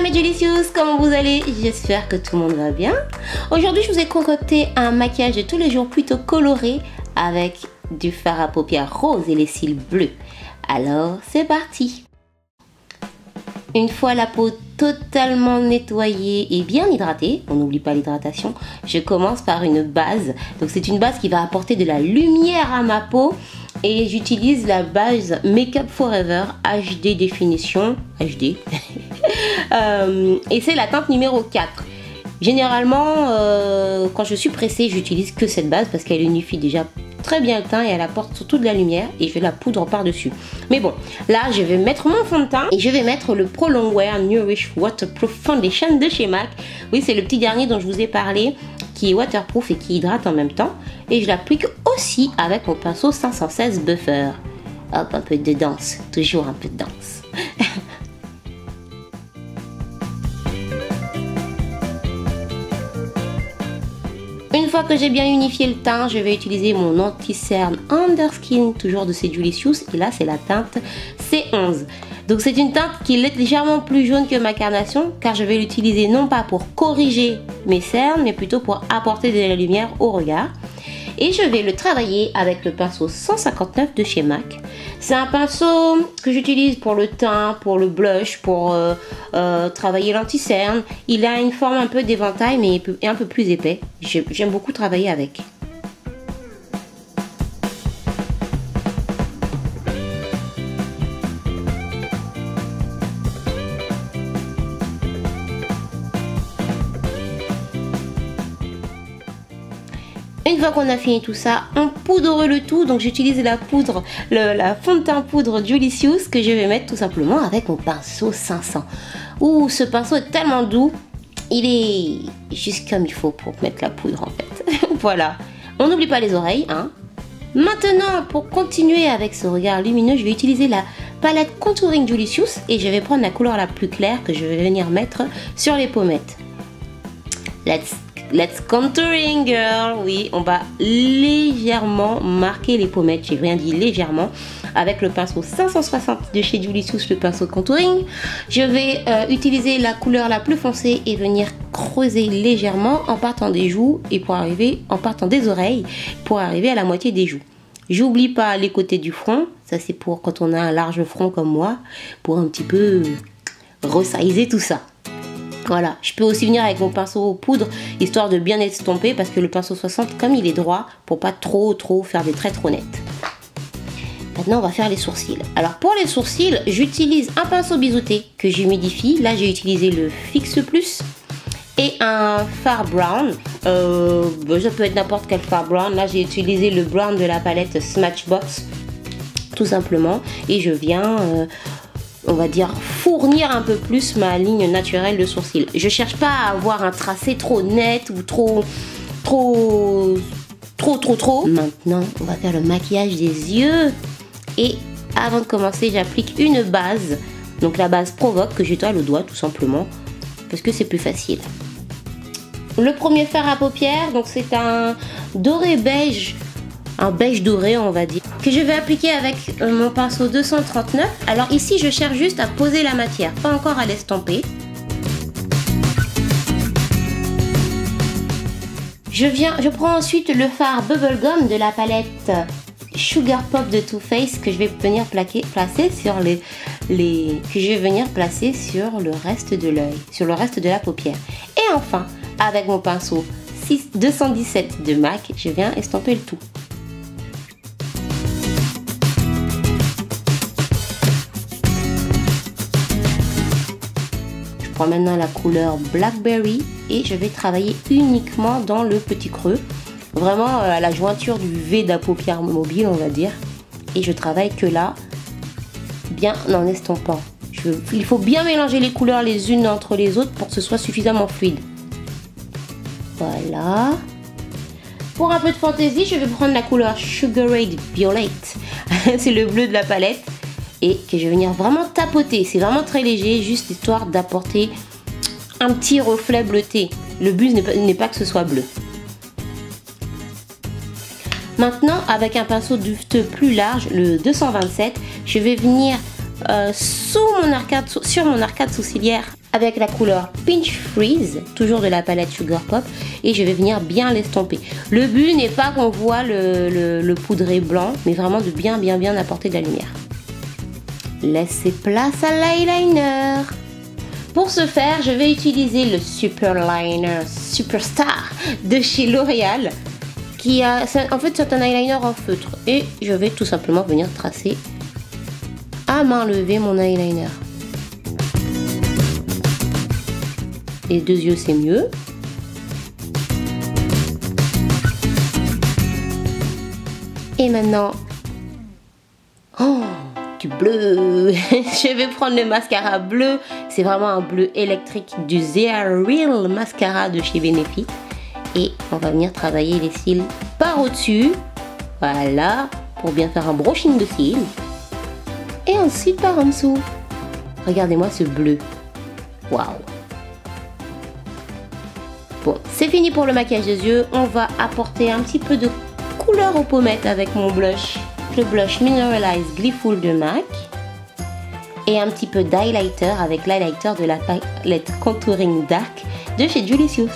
Hello mes Delicious, comment vous allez? J'espère que tout le monde va bien. Aujourd'hui je vous ai concocté un maquillage de tous les jours plutôt coloré avec du fard à paupières rose et les cils bleus. Alors c'est parti. Une fois la peau totalement nettoyée et bien hydratée, on n'oublie pas l'hydratation, je commence par une base. Donc c'est une base qui va apporter de la lumière à ma peau. Et j'utilise la base Make Up Forever HD Définition HD et c'est la teinte numéro 4. Généralement quand je suis pressée j'utilise que cette base parce qu'elle unifie déjà très bien le teint et elle apporte surtout de la lumière et je vais la poudre par dessus. Mais bon, là je vais mettre mon fond de teint et je vais mettre le Pro Longwear Nourish Waterproof Foundation de chez MAC. Oui, c'est le petit dernier dont je vous ai parlé, qui est waterproof et qui hydrate en même temps. Et je l'applique aussi avec mon pinceau 516 Buffer. Hop, un peu de danse, toujours un peu de danse. Une fois que j'ai bien unifié le teint, je vais utiliser mon anti-cerne Underskin, toujours de chez Delicious. Et là, c'est la teinte C11. Donc c'est une teinte qui est légèrement plus jaune que ma carnation, car je vais l'utiliser non pas pour corriger mes cernes, mais plutôt pour apporter de la lumière au regard. Et je vais le travailler avec le pinceau 159 de chez MAC. C'est un pinceau que j'utilise pour le teint, pour le blush, pour travailler l'anti-cerne. Il a une forme un peu d'éventail, mais un peu plus épais. J'aime beaucoup travailler avec. Une fois qu'on a fini tout ça, on poudre le tout. Donc j'utilise la poudre, la fond de teint poudre Delicious que je vais mettre tout simplement avec mon pinceau 500. Ouh, ce pinceau est tellement doux. Il est juste comme il faut pour mettre la poudre en fait. Voilà. On n'oublie pas les oreilles, hein. Maintenant, pour continuer avec ce regard lumineux, je vais utiliser la palette Contouring Delicious et je vais prendre la couleur la plus claire que je vais venir mettre sur les pommettes. Let's contouring girl. Oui, on va légèrement marquer les pommettes, j'ai rien dit, légèrement, avec le pinceau 560 de chez Delicious, le pinceau contouring. Je vais utiliser la couleur la plus foncée et venir creuser légèrement en partant des joues et en partant des oreilles pour arriver à la moitié des joues. J'oublie pas les côtés du front, ça c'est pour quand on a un large front comme moi, pour un petit peu resizer tout ça. Voilà, je peux aussi venir avec mon pinceau poudre, histoire de bien estomper, parce que le pinceau 60, comme il est droit, pour pas trop faire des traits trop nets. Maintenant, on va faire les sourcils. Alors, pour les sourcils, j'utilise un pinceau biseauté que j'humidifie. Là, j'ai utilisé le Fix Plus et un fard brown. Ça peut être n'importe quel fard brown. Là, j'ai utilisé le brown de la palette Smashbox, tout simplement. Et je viens... on va dire fournir un peu plus ma ligne naturelle de sourcil. Je cherche pas à avoir un tracé trop net ou trop. Maintenant, on va faire le maquillage des yeux. Et avant de commencer, j'applique une base. Donc la base Provoque que j'étale au doigt tout simplement. Parce que c'est plus facile. Le premier fard à paupières, donc c'est un doré beige. Un beige doré on va dire, que je vais appliquer avec mon pinceau 239. Alors ici je cherche juste à poser la matière, pas encore à l'estomper. Je prends ensuite le fard Bubblegum de la palette Sugar Pop de Too Faced que je vais venir placer sur sur le reste de l'œil, sur le reste de la paupière. Et enfin, avec mon pinceau 217 de MAC, je viens estomper le tout. Je prends maintenant la couleur Blackberry et je vais travailler uniquement dans le petit creux, vraiment à la jointure du V de la paupière mobile on va dire, et je travaille que là, bien en estompant. Il faut bien mélanger les couleurs les unes entre les autres pour que ce soit suffisamment fluide. Voilà. Pour un peu de fantaisie, je vais prendre la couleur Sugarade Violet, c'est le bleu de la palette. Et que je vais venir vraiment tapoter, c'est vraiment très léger, juste histoire d'apporter un petit reflet bleuté. Le but n'est pas que ce soit bleu. Maintenant, avec un pinceau duveteux plus large, le 227, je vais venir sur mon arcade sourcilière avec la couleur Pinch Freeze, toujours de la palette Sugar Pop, et je vais venir bien l'estomper. Le but n'est pas qu'on voit le poudré blanc, mais vraiment de bien apporter de la lumière. Laissez place à l'eyeliner. Pour ce faire, je vais utiliser le Super Liner Superstar de chez L'Oréal, en fait c'est un eyeliner en feutre, et je vais tout simplement venir tracer à main levée mon eyeliner. Les deux yeux, c'est mieux. Et maintenant, oh, du bleu. Je vais prendre le mascara bleu. C'est vraiment un bleu électrique du They're Real Mascara de chez Benefit. Et on va venir travailler les cils par au-dessus. Voilà, pour bien faire un brushing de cils. Et ensuite par en dessous. Regardez-moi ce bleu. Waouh! Bon, c'est fini pour le maquillage des yeux. On va apporter un petit peu de couleur aux pommettes avec mon blush. Le blush Mineralize Glyful de MAC. Et un petit peu d'highlighter avec l'highlighter de la palette Contouring Dark de chez Julicious.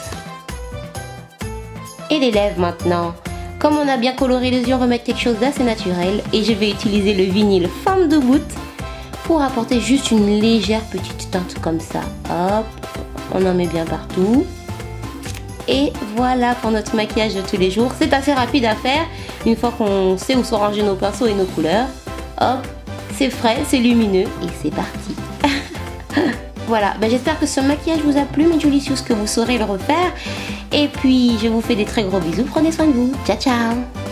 Et les lèvres maintenant. Comme on a bien coloré les yeux, on va mettre quelque chose d'assez naturel. Et je vais utiliser le vinyle Femme de Goutte pour apporter juste une légère petite teinte comme ça. Hop, on en met bien partout. Et voilà pour notre maquillage de tous les jours. C'est assez rapide à faire. Une fois qu'on sait où sont rangés nos pinceaux et nos couleurs, hop, c'est frais, c'est lumineux et c'est parti. Voilà, j'espère que ce maquillage vous a plu, mes Julicious, que vous saurez le refaire. Et puis, je vous fais des très gros bisous. Prenez soin de vous. Ciao, ciao.